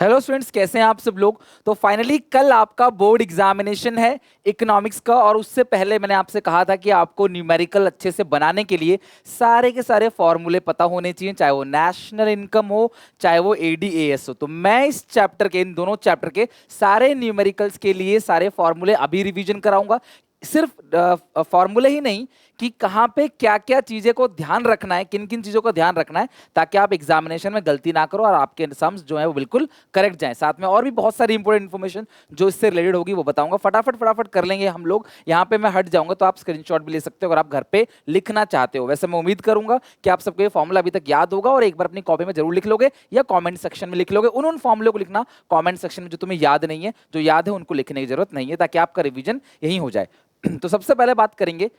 Hello students, कैसे हैं आप सब लोग। तो फाइनली कल आपका बोर्ड एग्जामिनेशन है इकोनॉमिक्स का, और उससे पहले मैंने आपसे कहा था कि आपको न्यूमेरिकल अच्छे से बनाने के लिए सारे के सारे फॉर्मूले पता होने चाहिए, चाहे वो नेशनल इनकम हो चाहे वो एडीएएस हो। तो मैं इस चैप्टर के, इन दोनों चैप्टर के सारे न्यूमेरिकल्स के लिए सारे फॉर्मूले अभी रिवीजन कराऊंगा। सिर्फ फॉर्मूले ही नहीं कि कहाँ पे क्या क्या चीजें को ध्यान रखना है, किन किन चीजों को ध्यान रखना है, ताकि आप एग्जामिनेशन में गलती ना करो और आपके सम्स जो है वो बिल्कुल करेक्ट जाएं। साथ में और भी बहुत सारी इंपॉर्टेंट इन्फॉर्मेशन जो इससे रिलेटेड होगी वो बताऊंगा। फटाफट फटाफट कर लेंगे हम लोग। यहाँ पे मैं हट जाऊंगा तो आप स्क्रीनशॉट भी ले सकते हो अगर आप घर पे लिखना चाहते हो। वैसे मैं उम्मीद करूंगा कि आप सबको ये फॉर्मूला अभी तक याद होगा और एक बार अपनी कॉपी में जरूर लिख लोगे या कॉमेंट सेक्शन में लिख लोगे। उन फॉर्मूले को लिखना कॉमेंट सेक्शन में जो तुम्हें याद नहीं है, जो याद है उनको लिखने की जरूरत नहीं है, ताकि आपका रिविजन यही हो जाए। तो सबसे पहले बात करेंगे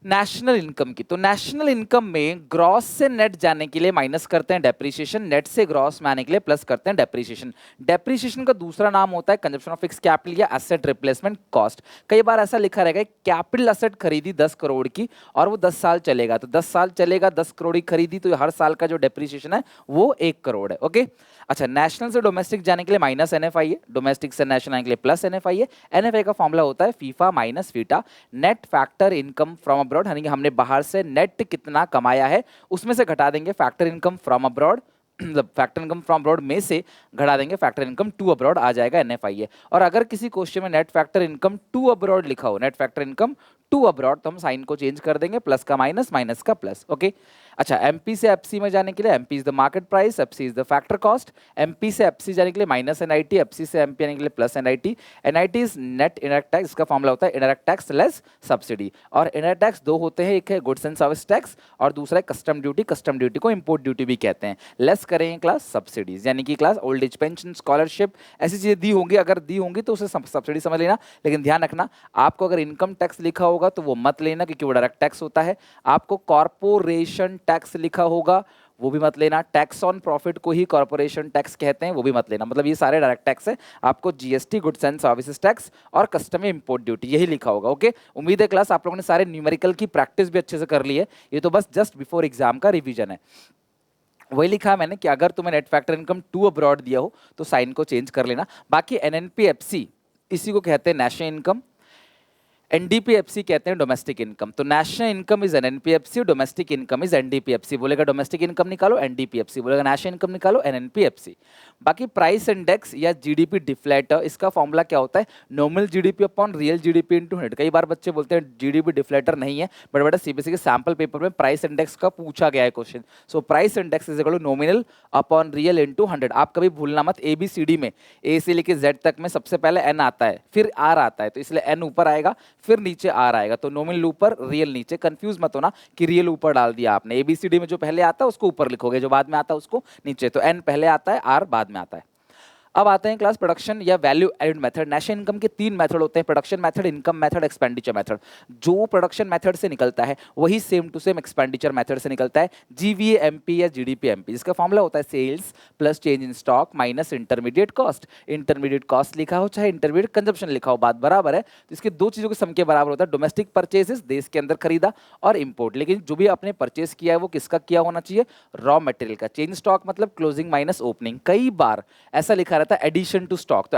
नेशनल इनकम की। तो नेशनल इनकम में ग्रॉस से नेट जाने के लिए माइनस करते हैं डेप्रीशिएशन, नेट से ग्रॉस में आने के लिए प्लस करते हैं डेप्रीशिएशन। डेप्रीशिएशन का दूसरा नाम होता है कंजप्शन ऑफ फिक्स कैपिटल या एसेट रिप्लेसमेंट कॉस्ट। कई बार ऐसा लिखा रहेगा कैपिटल एसेट खरीदी 10 करोड़ की और वो 10 साल चलेगा, तो 10 साल चलेगा, 10 करोड़ की खरीदी, तो हर साल का जो डेप्रीशिएशन है वो 1 करोड़ है। ओके, अच्छा, नेशनल से डोमेस्टिक जाने के लिए माइनस एनएफआई है, डोमेस्टिक से नेशनल आने के लिए प्लस एनएफआई है। एनएफआई का फॉर्मूला होता है FIFA minus FITA, net factor income from abroad, यानी कि हमने बाहर से नेट कितना कमाया है उसमें से घटा देंगे फैक्टर इनकम फ्रॉम अब्रॉड, मतलब फैक्टर इनकम फ्रॉम अब्रॉड में से घटा देंगे फैक्टर इनकम टू अब्रॉड, आ जाएगा एनएफआई है। और अगर किसी क्वेश्चन में net factor income to abroad लिखा हो, net factor income to abroad, तो हम साइन को चेंज कर देंगे, प्लस का माइनस, माइनस का प्लस। ओके, अच्छा, एमपी से एफसी में जाने के लिए MP is the market price, FC is the factor cost. MP से एफसी जाने के लिए माइनस एनआईटी, एफसी से एमपी आने के लिए plus NIT. NIT is net indirect tax, इसका फॉर्मूला होता है इनडायरेक्ट टैक्स लेस सब्सिडी। और इनडायरेक्ट टैक्स दो होते हैं, एक है गुड्स एंड सर्विस टैक्स और दूसरा है कस्टम ड्यूटी। कस्टम ड्यूटी को इंपोर्ट ड्यूटी भी कहते हैं। लेस करेंगे क्लास सब्सिडीज, यानी कि class old age pension, scholarship, ऐसी चीजें दी होंगी, अगर दी होंगी तो उसे सब्सिडी समझ लेना। लेकिन ध्यान रखना, आपको अगर इनकम टैक्स लिखा होगा तो वो मत लेना, क्योंकि वो डायरेक्ट टैक्स होता है। आपको कॉर्पोरेशन टैक्स लिखा होगा वो भी मत लेना। टैक्स ऑन प्रॉफिट को ही कॉर्पोरेशन टैक्स कहते हैं, वो भी मत लेना। मतलब ये सारे डायरेक्ट टैक्स है। आपको GST, goods and services tax और कस्टम इंपोर्ट ड्यूटी यही लिखा होगा। ओके, उम्मीद है क्लास आप लोगों ने सारे न्यूमेरिकल की प्रैक्टिस भी अच्छे से कर ली है। ये तो बस जस्ट बिफोर एग्जाम का रिवीजन है। वही लिखा है मैंने कि अगर तुम्हें net factor income to abroad दिया हो तो साइन को चेंज कर लेना। बाकी एनएनपीएफसी, इसी को कहते हैं नेशनल इनकम, एनडीपीएफसी कहते हैं डोमेस्टिक इनकम। तो national income is NNPFC, domestic income is NDPFC. बोलेगा डोमेस्टिक इनकम निकालो एनडीपीएफसी, बोलेगा नेशनल इनकम निकालो एनएनपीएफसी। बाकी प्राइस इंडेक्स या जीडीपी डिफ्लेटर, इसका फॉर्मूला क्या होता है? Nominal GDP upon real GDP into 100। कई बार बच्चे बोलते हैं जीडीपी डिफ्लेटर नहीं है, बट बेटा सीबीएसई के सैंपल पेपर में प्राइस इंडेक्स का पूछा गया है question. So price index is equal to nominal upon real into 100। आप कभी भूलना मत, एबीसीडी में ए से लेके जेड तक में सबसे पहले एन आता है, फिर आर आता है, तो इसलिए एन ऊपर आएगा फिर नीचे आर आएगा। तो नॉमिनल ऊपर रियल नीचे, कंफ्यूज मत होना कि रियल ऊपर डाल दिया आपने। एबीसीडी में जो पहले आता है उसको ऊपर लिखोगे, जो बाद में आता है उसको नीचे। तो एन पहले आता है, आर बाद में आता है। अब आते हैं क्लास प्रोडक्शन या value added method. National income के 3 मेथड होते हैं, production method, income method, expenditure method. जो प्रोडक्शन मेथड से निकलता है वही same to same expenditure method से निकलता है। जीवीए एमपी या जीडीपी एमपी, जिसका फॉर्मूला होता है sales plus change in stock minus intermediate cost. Intermediate cost लिखा हो चाहे इंटरमीडिएट कंजप्शन लिखा हो, बात बराबर है। तो इसके दो चीजों के सम के बराबर होता है। डोमेस्टिक परचेजेस, देश के अंदर खरीदा, और इंपोर्ट, लेकिन जो भी आपने परचेज किया है वो किसका किया होना चाहिए? रॉ मटेरियल का। चेंज स्टॉक मतलब क्लोजिंग माइनस ओपनिंग। कई बार ऐसा लिखा रहता है एडिशन टू स्टॉक, तो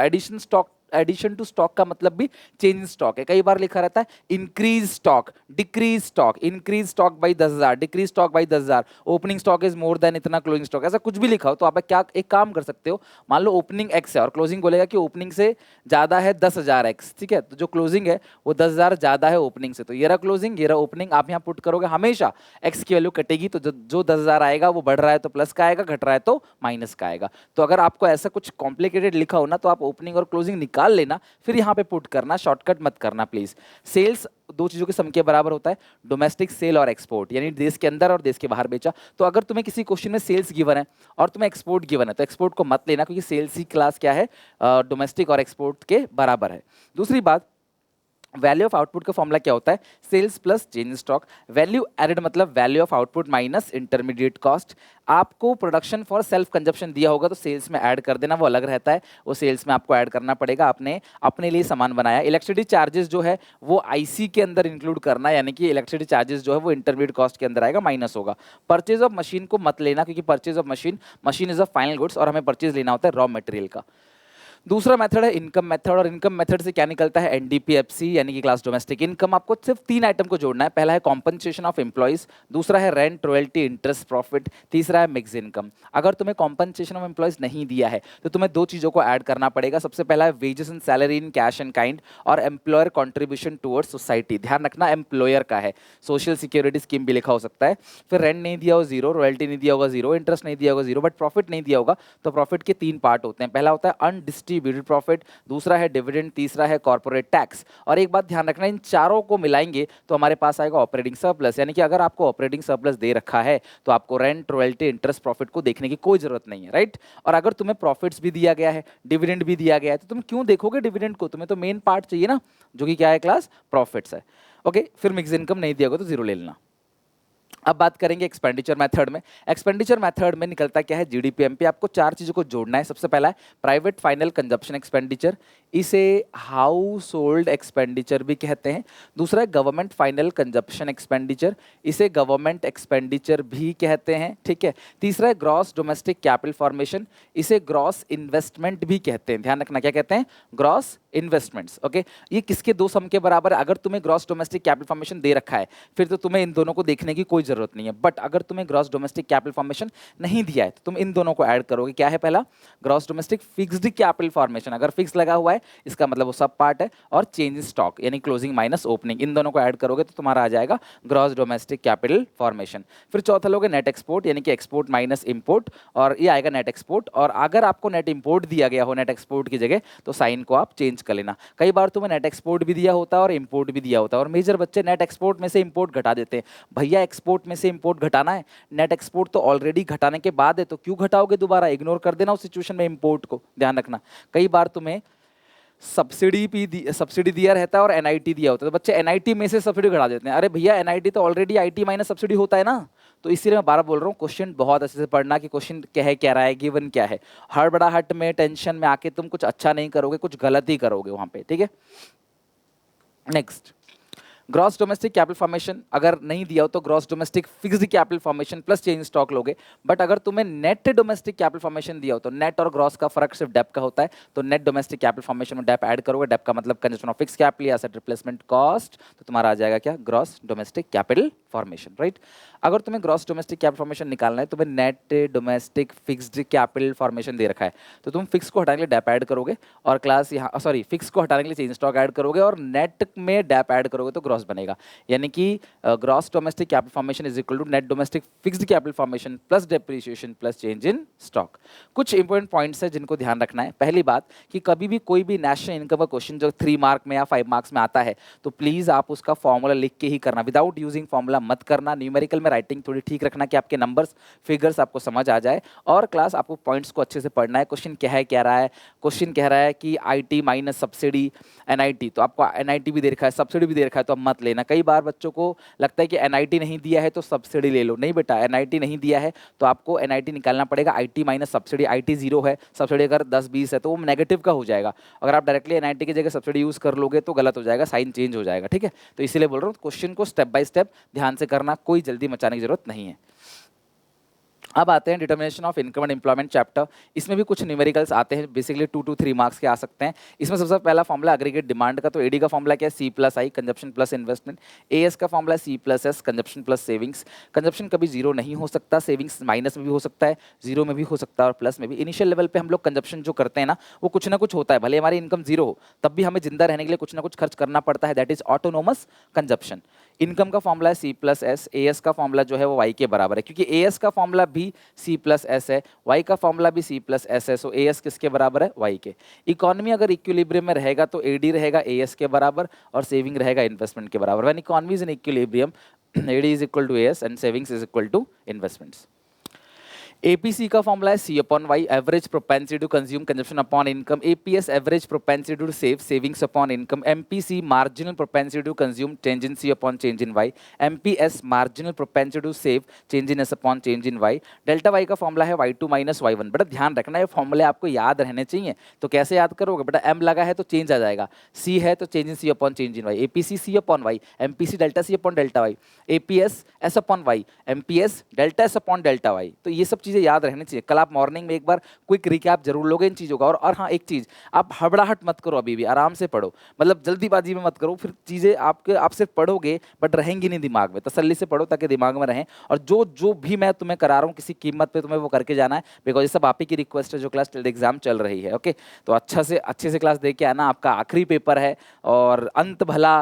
एडिशन टू स्टॉक का मतलब भी चेंज इन स्टॉक है। कई बार लिखा रहता है increase stock, decrease stock, increase stock by 10,000, decrease stock by 10,000, opening stock is more than इतना क्लोजिंग स्टॉक, ऐसा कुछ भी लिखा हो तो आप क्या एक काम कर सकते हो, मान लो ओपनिंग एक्स है और क्लोजिंग बोलेगा कि ओपनिंग से ज्यादा है 10,000 एक्स, ठीक है, तो जो क्लोजिंग है वो 10,000 ज्यादा है ओपनिंग से, तो ये रहा क्लोजिंग, ये रहा ओपनिंग। आप यहाँ पुट करोगे, हमेशा एक्स की वैल्यू कटेगी, तो जो 10,000 आएगा वो बढ़ रहा है तो प्लस का आएगा, घट रहा है तो माइनस का आएगा। तो अगर आपको ऐसा कुछ कॉम्प्लिकेटेड लिखा हो ना, तो आप ओपनिंग और क्लोजिंग निकाल लेना, फिर यहाँ पे पुट करना, शॉर्टकट मत करना प्लीज। सेल्स दो चीजों के सम के बराबर होता है, डोमेस्टिक सेल और एक्सपोर्ट, यानी देश के अंदर और देश के बाहर बेचा। तो अगर तुम्हें किसी क्वेश्चन में सेल्स गिवन है और तुम्हें एक्सपोर्ट गिवन है, तो एक्सपोर्ट को मत लेना, क्योंकि सेल्स ही क्लास क्या है, डोमेस्टिक और एक्सपोर्ट के बराबर है। दूसरी बात, वैल्यू ऑफ आउटपुट का फॉर्मूला क्या होता है? Sales plus change in stock. Value added मतलब value of output minus intermediate cost. आपको प्रोडक्शन फॉर सेल्फ कंजप्शन दिया होगा तो सेल्स में ऐड कर देना, वो अलग रहता है, वो सेल्स में आपको ऐड करना पड़ेगा। आपने अपने लिए सामान बनाया। इलेक्ट्रिसिटी चार्जेस जो है वो आईसी के अंदर इंक्लूड करना, यानी कि इलेक्ट्रिसिटी चार्जेस जो है वो इंटरमीडिएट कॉस्ट के अंदर आएगा, माइनस होगा। परचेज ऑफ मशीन को मत लेना, क्योंकि purchase of machine is a final goods और हमें परचेज लेना होता है रॉ मटेरियल का। दूसरा मेथड है इनकम मेथड, और इनकम मेथड से क्या निकलता है? एनडीपीएफसी यानी कि क्लास डोमेस्टिक इनकम। आपको सिर्फ 3 आइटम को जोड़ना है। पहला है कॉम्पनसेशन ऑफ एम्प्लॉइज, दूसरा है रेंट, रॉयल्टी, इंटरेस्ट, प्रॉफिट, तीसरा है मिक्स इनकम। अगर तुम्हें कॉम्पनसेशन ऑफ एम्प्लॉइज नहीं दिया है तो तुम्हें 2 चीजों को ऐड करना पड़ेगा। सबसे पहला है wages and salary in cash and kind, और एम्प्लॉयर कॉन्ट्रीब्यूशन टुवर्ड्स सोसाइटी। ध्यान रखना एम्प्लॉयर का है, सोशल सिक्योरिटी स्कीम भी लिखा हो सकता है। फिर रेंट नहीं दिया हो 0, रॉयल्टी नहीं दिया होगा 0, इंटरेस्ट नहीं दिया होगा 0, बट प्रॉफिट नहीं दिया होगा। तो प्रॉफिट के 3 पार्ट होते हैं। पहला होता है अनडिस्ट्रीब्यूटेड प्रॉफिट, दूसरा है डिविडेंड, तीसरा है कॉर्पोरेट टैक्स। और एक बात ध्यान रखना, इन चारों को मिलाएंगे तो हमारे पास आएगा ऑपरेटिंग सरप्लस। यानी कि अगर आपको ऑपरेटिंग सरप्लस दे रखा है तो आपको रेंट, रॉयल्टी, इंटरेस्ट, प्रॉफिट को देखने की कोई जरूरत नहीं है, राइट। और अगर तुम्हें प्रॉफिट्स भी दिया गया है, डिविडेंड भी दिया गया है, तो तुम क्यों देखोगे डिविडेंड को? तुम्हें तो मेन पार्ट चाहिए ना, जो कि क्या है क्लास? प्रॉफिट्स है। ओके, फिर मिक्स इनकम नहीं दिया होगा तो 0 ले लेना। अब बात करेंगे एक्सपेंडिचर मेथड में। एक्सपेंडिचर मेथड में निकलता क्या है? जीडीपीएमपी। आपको 4 चीजों को जोड़ना है। सबसे पहला है प्राइवेट फाइनल कंजप्शन एक्सपेंडिचर, इसे हाउस होल्ड एक्सपेंडिचर भी कहते हैं। दूसरा है गवर्नमेंट फाइनल कंजप्शन एक्सपेंडिचर, इसे गवर्नमेंट एक्सपेंडिचर भी कहते हैं, ठीक है। तीसरा है ग्रॉस डोमेस्टिक कैपिटल फॉर्मेशन, इसे ग्रॉस इन्वेस्टमेंट भी कहते हैं। ध्यान रखना क्या कहते हैं? Gross investments. ओके, ये किसके 2 सम के बराबर है? अगर तुम्हें ग्रॉस डोमेस्टिक कैपिटल फॉर्मेशन दे रखा है फिर तो तुम्हें इन दोनों को देखने की कोई जरूरत नहीं है। बट अगर तुम्हें ग्रॉस डोमेस्टिक कैपिटल फॉर्मेशन नहीं दिया है तो तुम इन दोनों को ऐड करोगे। क्या है पहला? Gross domestic fixed capital formation. अगर फिक्स लगा हुआ है इसका मतलब वो सब पार्ट है। और चेंज इन स्टॉक यानी क्लोजिंग माइनस ओपनिंग, इन दोनों को ऐड करोगे तो तुम्हारा आ जाएगा ग्रॉस डोमेस्टिक कैपिटल फॉर्मेशन। फिर चौथा लोगे नेट एक्सपोर्ट, यानी कि एक्सपोर्ट माइनस इंपोर्ट, और ये आएगा नेट एक्सपोर्ट। और अगर आपको नेट इंपोर्ट दिया गया हो नेट एक्सपोर्ट की जगह तो साइन को आप चेंज कर लेना। कई बार तुम्हें नेट एक्सपोर्ट भी दिया होता है और इंपोर्ट भी दिया होता है, और मेजर बच्चे नेट एक्सपोर्ट में से इंपोर्ट घटा देते हैं। भैया एक्सपोर्ट में से इंपोर्ट घटाना है, नेट एक्सपोर्ट तो ऑलरेडी घटाने के बाद है, तो क्यों घटाओगे दोबारा? इग्नोर कर देना उस सिचुएशन में इंपोर्ट को। ध्यान रखना कई बार तुम्हें सब्सिडी दिया रहता है और एनआईटी दिया होता है, तो बच्चे एनआईटी में से सब्सिडी घटा देते हैं। अरे भैया एनआईटी तो ऑलरेडी आईटी माइनस सब्सिडी होता है ना। तो इसीलिए मैं बार बोल रहा हूँ क्वेश्चन बहुत अच्छे से पढ़ना कि क्वेश्चन क्या रहा है, गिवन क्या है। हड़बड़ाहट में टेंशन में आके तुम कुछ अच्छा नहीं करोगे, कुछ गलत ही करोगे वहां पे, ठीक है। Next, gross domestic capital formation अगर नहीं दिया हो तो gross domestic fixed capital formation plus change stock लोगे। बट अगर तुम्हें नेट डोमेस्टिक कैपिटल फॉर्मेशन दिया हो तो नेट और ग्रॉस का फर्क सिर्फ डेप का होता है, तो नेट डोमेस्टिक कैपिटल फॉर्मेशन में डेप ऐड करोगे। डेप का मतलब कंजप्शन ऑफ फिक्स कैपिटल या एसेट रिप्लेसमेंट कॉस्ट, तो तुम्हारा आ जाएगा क्या? Gross domestic capital formation, right. अगर तुम्हें ग्रॉस डोमेस्टिक कैपिटल फॉर्मेशन निकालना है, तुम्हें net domestic fixed capital formation दे रखा है, तो तुम फिक्स को हटाने के लिए डेप ऐड करोगे, और क्लास यहाँ सॉरी फिक्स को हटाने के लिए चेंज स्टॉक ऐड करोगे, और नेट में डेप ऐड करोगे तो ग्रॉस बनेगा। यानी कि gross domestic capital formation is equal to net domestic fixed capital formation plus depreciation plus change in stock. कुछ इंपॉर्टेंट पॉइंट्स है जिनको ध्यान रखना है। पहली बात कि कभी भी कोई भी नेशनल इनकम का क्वेश्चन जो 3 मार्क में या 5 मार्क्स में आता है तो प्लीज आप उसका फॉर्मूला लिख के ही करना, विदाउट यूजिंग फॉर्मूला मत करना। न्यूमेरिकल में राइटिंग थोड़ी ठीक रखना कि आपके नंबर्स फिगर्स आपको समझ आ जाए, और क्लास आपको पॉइंट्स को अच्छे से पढ़ना है। क्वेश्चन क्या है, कह रहा है, क्वेश्चन कह रहा है कि आईटी माइनस सब्सिडी एनआईटी, तो आपको एनआईटी भी दे रखा है, सब्सिडी भी दे रखा है, तो अब मत लेना। कई बार बच्चों को लगता है कि एनआईटी नहीं दिया है तो सब्सिडी ले लो। नहीं बेटा, एनआईटी नहीं दिया है तो आपको एनआईटी निकालना पड़ेगा। आईटी माइनस सब्सिडी, आईटी 0 है, सब्सिडी अगर 10-20 है तो वो नेगेटिव का हो जाएगा। अगर आप डायरेक्टली एनआईटी की जगह सब्सिडी यूज कर लोगे तो गलत हो जाएगा, साइन चेंज हो जाएगा, ठीक है। तो इसीलिए बोल रहा हूँ क्वेश्चन को स्टेप बाय स्टेप ध्यान से करना, कोई जल्दी मचाने की जरूरत नहीं है। अब आते हैं determination of income and employment chapter. इसमें भी कुछ न्यूमेरिकल्स आते हैं, बेसिकली 2 to 3 मार्क्स के आ सकते हैं। इसमें सबसे पहला फॉर्मूला एग्रीगेट डिमांड का, तो एडी का फॉर्मूला क्या है? C plus I, consumption plus investment. AS का formula C plus S, consumption plus savings. Consumption कभी 0 नहीं हो सकता, सेविंग्स माइनस में भी हो सकता है, 0 में भी हो सकता है और प्लस में भी। इनिशियल लेवल पे हम लोग कंजप्शन जो करते हैं ना वो कुछ ना कुछ होता है, भले हमारी इनकम 0 हो तब भी हमें जिंदा रहने के लिए कुछ ना कुछ खर्च करना पड़ता है, that is autonomous consumption. Income का फॉर्मूला है सी प्लस एस, एएस का फॉर्मूला जो है वो वाई के बराबर है, क्योंकि एएस का फॉर्मूला भी सी प्लस एस है, वाई का फॉर्मूला भी सी प्लस एस है, सो एएस किसके बराबर है? वाई के। इकोनॉमी अगर इक्विलिब्रियम में रहेगा तो एडी रहेगा एएस के बराबर और सेविंग रहेगा इन्वेस्टमेंट के बराबर। When economy is in equilibrium AD is equal to AS and savings is equal to investments. APC का फॉर्मूला है C upon Y, average propensity to consume consumption upon income, APS average propensity to save savings upon income, MPC marginal propensity to consume change in C upon change in Y, MPS marginal propensity to save change in S upon change in Y. Delta Y का formula है Y two minus Y one. बेटा ध्यान रखना ये फॉर्मूले आपको याद रहने चाहिए। तो कैसे याद करोगे बेटा, एम लगा है तो चेंज आ जाएगा, सी है तो change in C upon change in Y, APC C upon Y, MPC delta C upon delta Y, APS S upon Y, MPS delta S upon delta Y. तो ये सब चीजें याद रहनी चाहिए। कल आप मॉर्निंग में एक बार क्विक रिकैप जरूर लोगे इन चीजों का। और हाँ एक चीज, आप हड़बड़ाहट मत करो, अभी भी आराम से पढ़ो, मतलब जल्दीबाजी में मत करो, फिर चीजें आप सिर्फ पढ़ोगे बट रहेंगी नहीं दिमाग में। तसल्ली से पढ़ो ताकि दिमाग में रहें। और जो जो भी मैं तुम्हें करा रहा हूँ किसी कीमत पे तुम्हें वो करके जाना है, बिकॉज ये सब आप ही की रिक्वेस्ट है जो क्लास 12 एग्जाम चल रही है। ओके, तो अच्छे से क्लास दे के आना, आपका आखिरी पेपर है और अंत भला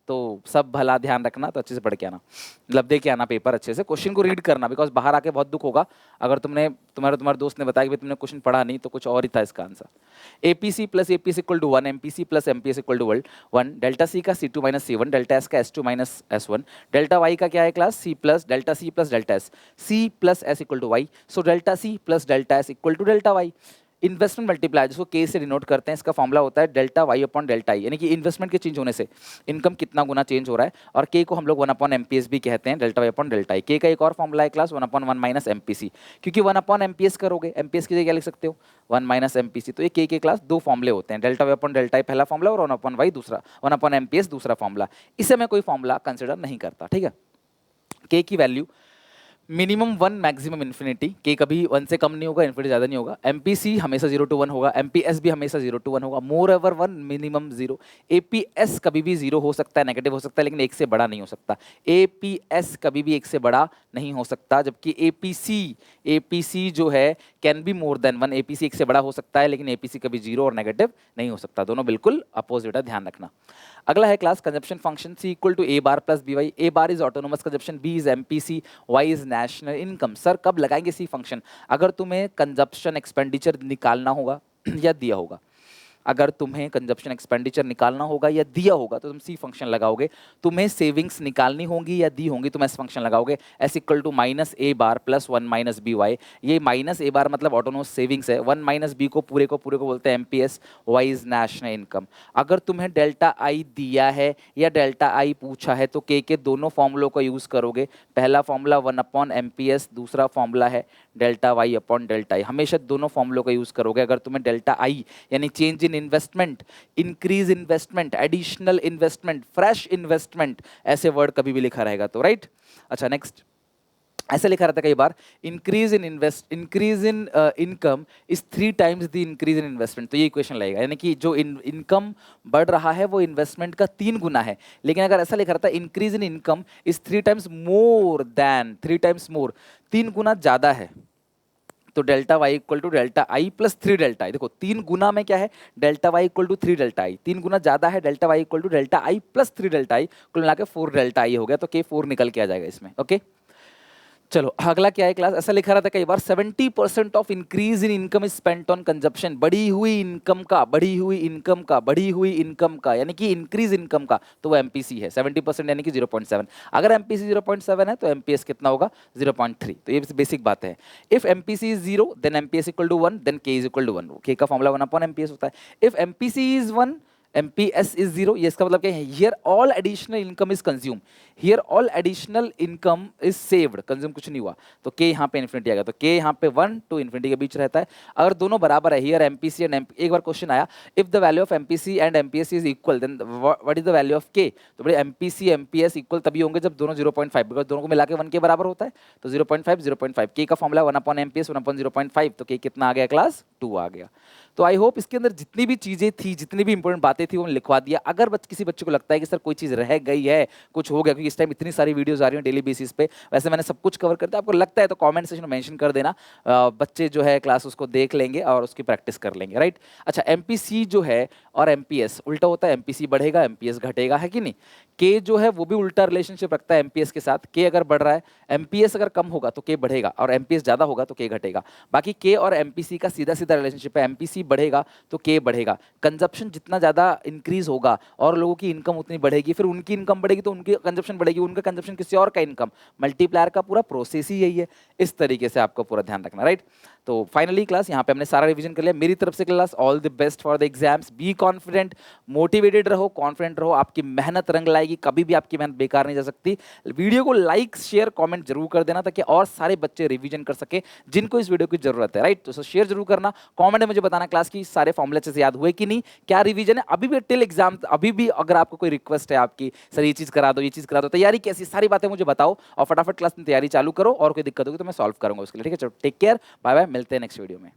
तो सब भला, ध्यान रखना। तो अच्छे से पढ़ के आना, मतलब दे के आना पेपर अच्छे से, क्वेश्चन को रीड करना, बिकॉज बाहर आके बहुत दुख होगा अगर तुम्हारे दोस्त ने बताया कि तुमने क्वेश्चन पढ़ा नहीं, तो कुछ और ही था इसका answer. APC plus APS equal to 1, MPC plus MPS equal to 1, delta C का C2 minus C1, delta S का S2 minus S1, delta Y का क्या है class, C plus delta S, C plus S equal to Y, so delta C plus delta S equal to delta Y. Investment multiply जिसको K से denote करते हैं, इसका formula होता है delta Y upon delta I, यानी कि investment के चेंज होने से इनकम कितना गुना चेंज हो रहा है। और के को हम लोग 1 अपॉन एमपीएस भी कहते हैं, delta Y upon delta I. K का एक और फॉर्मूला है क्लास 1 अपॉन 1 माइनस एमपीसी, क्योंकि 1 अपॉन एमपीएस करोगे, एमपीएस की जगह क्या लिख सकते हो 1 माइनस एमपीसी। तो ये के क्लास दो फॉर्मूले होते हैं, delta Y upon delta I पहला फॉर्मूला और 1 अपॉन वाई दूसरा, 1 अपॉन एमपीएस दूसरा फॉर्मूला। इसे मैं कोई फॉर्मूला कंसिडर नहीं करता, ठीक है। के की वैल्यू मिनिमम 1 मैक्सिमम इन्फिनिटी, के कभी 1 से कम नहीं होगा, इन्फिनिटी ज़्यादा नहीं होगा। एमपीसी हमेशा 0 to 1 होगा, एमपीएस भी हमेशा 0 to 1 होगा, मोर एवर 1 मिनिमम 0। एपीएस कभी भी 0 हो सकता है, नेगेटिव हो सकता है, लेकिन 1 से बड़ा नहीं हो सकता। एपीएस कभी भी 1 से बड़ा नहीं हो सकता, जबकि एपीसी जो है can be more than 1, APC 1 से बड़ा हो सकता है, लेकिन एपीसी कभी 0 और नेगेटिव नहीं हो सकता, दोनों बिल्कुल अपोजिट है, ध्यान रखना। अगला है class consumption function C equal to A bar plus B Y. A bar is autonomous consumption, B is MPC, Y is national income. Sir कब लगाएंगे सी फंक्शन, अगर तुम्हें कंजप्शन एक्सपेंडिचर निकालना होगा या दिया होगा। अगर तुम्हें कंजप्शन एक्सपेंडिचर निकालना होगा या दिया होगा तो तुम सी फंक्शन लगाओगे। तुम्हें सेविंग्स निकालनी होंगी या दी होंगी, तुम एस फंक्शन लगाओगे, S equal to minus A bar plus 1 minus B Y. ये माइनस ए बार मतलब ऑटोनोमस सेविंग्स है, 1 माइनस बी को पूरे को बोलते हैं MPS, Y is national income. अगर तुम्हें डेल्टा आई दिया है या डेल्टा आई पूछा है तो के दोनों फॉर्मूलों का यूज करोगे। पहला फॉर्मूला 1 अपॉन एमपीएस, दूसरा फॉर्मूला है delta Y upon delta I. हमेशा दोनों फॉर्मूलों का यूज करोगे। अगर तुम्हें डेल्टा आई यानी change in investment, increase investment, additional investment, fresh investment, ऐसे वर्ड कभी भी लिखा रहेगा तो राइट। अच्छा नेक्स्ट, ऐसे लिखा रहता है कई बार, increase in income is 3 times the increase in investment. तो ये इक्वेशन लगेगा, यानी कि जो इनकम बढ़ रहा है वो इन्वेस्टमेंट का 3 गुना है। लेकिन अगर ऐसा लिखा रहता है increase in income is 3 times more than, 3 times more, 3 गुना ज्यादा है, तो delta Y equal to delta I plus 3 delta I. देखो 3 गुना में क्या है, delta Y equal to 3 delta I, 3 गुना ज्यादा है, delta Y equal to delta I plus 3 delta I, कुल मिला के 4 डेल्टा आई हो गया। तो के 4 निकल के आ जाएगा इसमें। ओके चलो अगला क्या है क्लास, ऐसा लिखा रहता है कई बार 70% of increase in income is spent on consumption. बढ़ी हुई इनकम का यानी कि इंक्रीज इनकम का, तो वो एमपीसी है 70% यानी कि 0.7। अगर एमपीसी 0.7 है तो एमपीएस कितना होगा 0.3। तो ये बेसिक बात है। If MPC is 0 then MPS equal to 1 then K is equal to 1। K का फॉर्मूला 1 अपॉन एमपीएस होता है। If MPC is 1 MPS is 0, ये इसका मतलब क्या है, here all additional income is consumed, here all additional income is saved, consume कुछ नहीं हुआ, तो के यहाँ पे इन्फिनिटी आएगा। तो के यहाँ पे 1 to इन्फिनिटी के बीच रहता है। अगर दोनों बराबर है, here MPC एंड एक बार क्वेश्चन आया, if the value of MPC and MPS is equal then what is the value of K। तो बड़े MPC MPS इक्वल तभी होंगे जब दोनों 0.5, बिकॉज दोनों को मिला के 1 के बराबर होता है, तो 0.5 के का फॉर्मूला 1 अपॉन MPS 1 अपॉन 0.5, तो के कितना आ गया क्लास 2 आ गया। तो आई होप इसके अंदर जितनी भी चीजें थी, जितनी भी इंपॉर्टेंट बातें थी, वो लिखवा दिया। अगर किसी बच्चे को लगता है कि सर कोई चीज रह गई है, कुछ हो गया, क्योंकि इस टाइम इतनी सारी वीडियोस आ रही हैं डेली बेसिस पे, वैसे मैंने सब कुछ कवर कर दिया, आपको लगता है तो कमेंट सेक्शन में मेंशन कर देना, बच्चे जो है क्लास उसको देख लेंगे और उसकी प्रैक्टिस कर लेंगे, राइट। अच्छा एमपीसी जो है और एमपीएस उल्टा होता है, एमपीसी बढ़ेगा एमपीएस घटेगा, है कि नहीं। के जो है वो भी उल्टा रिलेशनशिप रखता है एमपीएस के साथ। के अगर बढ़ रहा है, एमपीएस अगर कम होगा तो के बढ़ेगा, और एमपीएस ज्यादा होगा तो के घटेगा। बाकी के और एमपीसी का सीधा सीधा रिलेशनशिप है, एमपीसी बढ़ेगा तो के बढ़ेगा। कंजप्शन जितना ज़्यादा इंक्रीज होगा और लोगों की इनकम उतनी बढ़ेगी, फिर उनकी इनकम बढ़ेगी तो उनकी कंजप्शन बढ़ेगी, उनका कंजप्शन किसी और का इनकम, मल्टीप्लायर का पूरा प्रोसेस ही यही है। इस तरीके से आपको पूरा ध्यान रखना, राइट। तो फाइनली क्लास यहाँ पे हमने सारा रिवीजन कर लिया। मेरी तरफ से class all the best for the exams, be confident, motivated रहो, कॉन्फिडेंट रहो, आपकी मेहनत रंग लाएगी, कभी भी आपकी मेहनत बेकार नहीं जा सकती। वीडियो को लाइक शेयर कमेंट जरूर कर देना ताकि और सारे बच्चे रिवीजन कर सके जिनको इस वीडियो की जरूरत है, राइट। तो शेयर जरूर करना, कमेंट में मुझे बताना क्लास की सारे फॉर्मूले अच्छे से याद हुए कि नहीं, क्या रिवीजन है अभी भी टिल एग्जाम। अभी भी अगर आपको कोई रिक्वेस्ट है आपकी, सर ये चीज करा दो, ये चीज करा दो, तैयारी कैसी, सारी बातें मुझे बताओ और फटाफट क्लास में तैयारी चालू करो, और कोई दिक्कत होगी तो मैं सॉल्व करूंगा उसके लिए, ठीक है। चलो टेक केयर, बाय बाय, मिलते हैं नेक्स्ट वीडियो में।